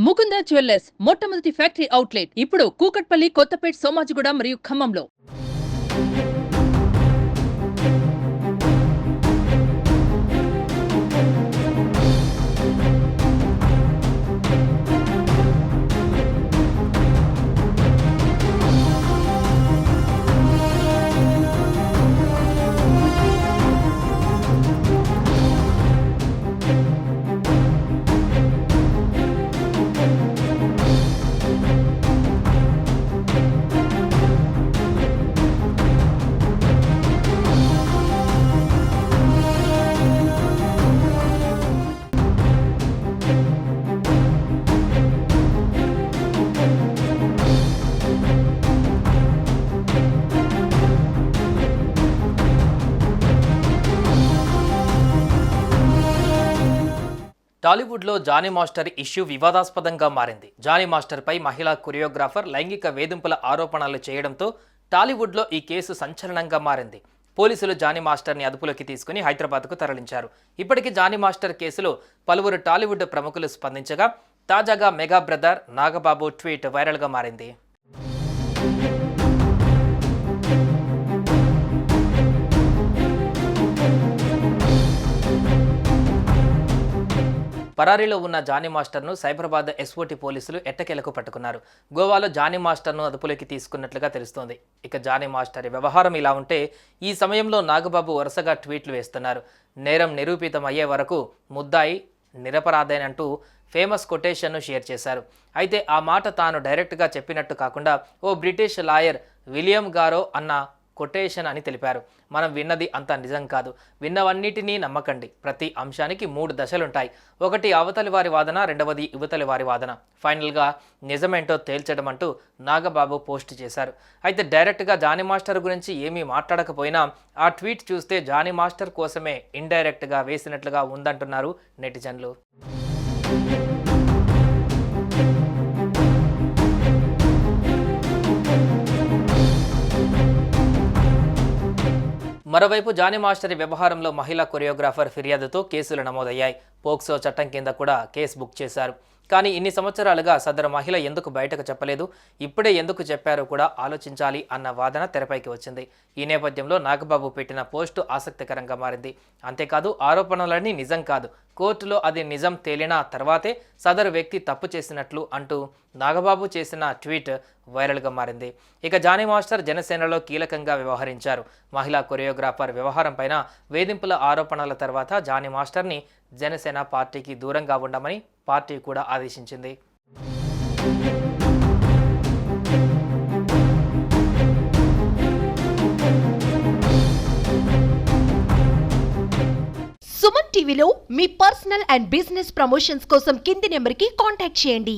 Mukunda jewellers మొట్టమొదటి factory outlet ఇప్పుడు కూకట్పల్లి, కొత్తపేట్, సోమాజిగూడ మరియు ఖమ్మంలో. టాలీవుడ్లో జానీ మాస్టర్ ఇష్యూ వివాదాస్పదంగా మారింది. జానీ మాస్టర్పై మహిళా కొరియోగ్రాఫర్ లైంగిక వేధింపుల ఆరోపణలు చేయడంతో టాలీవుడ్లో ఈ కేసు సంచలనంగా మారింది. పోలీసులు జానీ మాస్టర్ని అదుపులోకి తీసుకుని హైదరాబాద్కు తరలించారు. ఇప్పటికీ జానీ మాస్టర్ కేసులో పలువురు టాలీవుడ్ ప్రముఖులు స్పందించగా తాజాగా మెగా బ్రదర్ నాగబాబు ట్వీట్ వైరల్గా మారింది. పరారీలో ఉన్న జానీ మాస్టర్ను సైబరాబాద్ ఎస్ఓటీ పోలీసులు ఎట్టకేలకు పట్టుకున్నారు. గోవాలో జానీ మాస్టర్ను అదుపులోకి తీసుకున్నట్లుగా తెలుస్తోంది. ఇక జానీ మాస్టర్ వ్యవహారం ఇలా ఉంటే ఈ సమయంలో నాగబాబు వరుసగా ట్వీట్లు వేస్తున్నారు. నేరం నిరూపితం అయ్యే వరకు ముద్దాయి నిరపరాధేనంటూ ఫేమస్ కొటేషన్ను షేర్ చేశారు. అయితే ఆ మాట తాను డైరెక్ట్గా చెప్పినట్టు కాకుండా ఓ బ్రిటిష్ లాయర్ విలియం గారో అన్న కొటేషన్ అని తెలిపారు. మనం విన్నది అంత నిజం కాదు, విన్నవన్నిటినీ నమ్మకండి. ప్రతి అంశానికి 3 దశలుంటాయి. ఒకటి అవతలి వారి వాదన, రెండవది యువతలి వారి వాదన, ఫైనల్గా నిజమేంటో తేల్చడం అంటూ నాగబాబు పోస్ట్ చేశారు. అయితే డైరెక్ట్గా జానీ మాస్టర్ గురించి ఏమీ మాట్లాడకపోయినా ఆ ట్వీట్ చూస్తే జానీ మాస్టర్ కోసమే ఇండైరెక్ట్గా వేసినట్లుగా ఉందంటున్నారు నెటిజన్లు. మరోవైపు జానీ మాస్టర్ వ్యవహారంలో మహిళా కొరియోగ్రాఫర్ ఫిర్యాదుతో కేసులు నమోదయ్యాయి. పోక్సో చట్టం కింద కూడా కేసు బుక్ చేశారు. కానీ ఇన్ని సంవత్సరాలుగా సదరు మహిళ ఎందుకు బయటకు చెప్పలేదు, ఇప్పుడే ఎందుకు చెప్పారో కూడా ఆలోచించాలి అన్న వాదన తెరపైకి వచ్చింది. ఈ నేపథ్యంలో నాగబాబు పెట్టిన పోస్టు ఆసక్తికరంగా మారింది. అంతేకాదు ఆరోపణలన్నీ నిజం కాదు, కోర్టులో అది నిజం తేలిన తర్వాతే సదరు వ్యక్తి తప్పు చేసినట్లు అంటూ నాగబాబు చేసిన ట్వీట్ వైరల్గా మారింది. ఇక జానీ మాస్టర్ జనసేనలో కీలకంగా వ్యవహరించారు. మహిళా కొరియోగ్రాఫర్ వ్యవహారం పైన వేధింపుల ఆరోపణల తర్వాత జానీ మాస్టర్ని జనసేన పార్టీకి దూరంగా ఉండమని పార్టీ కూడా ఆదేశించింది. సుమన్ టీవీలో మీ పర్సనల్ అండ్ బిజినెస్ ప్రమోషన్స్ కోసం కింది నెంబర్కి కాంటాక్ట్ చేయండి.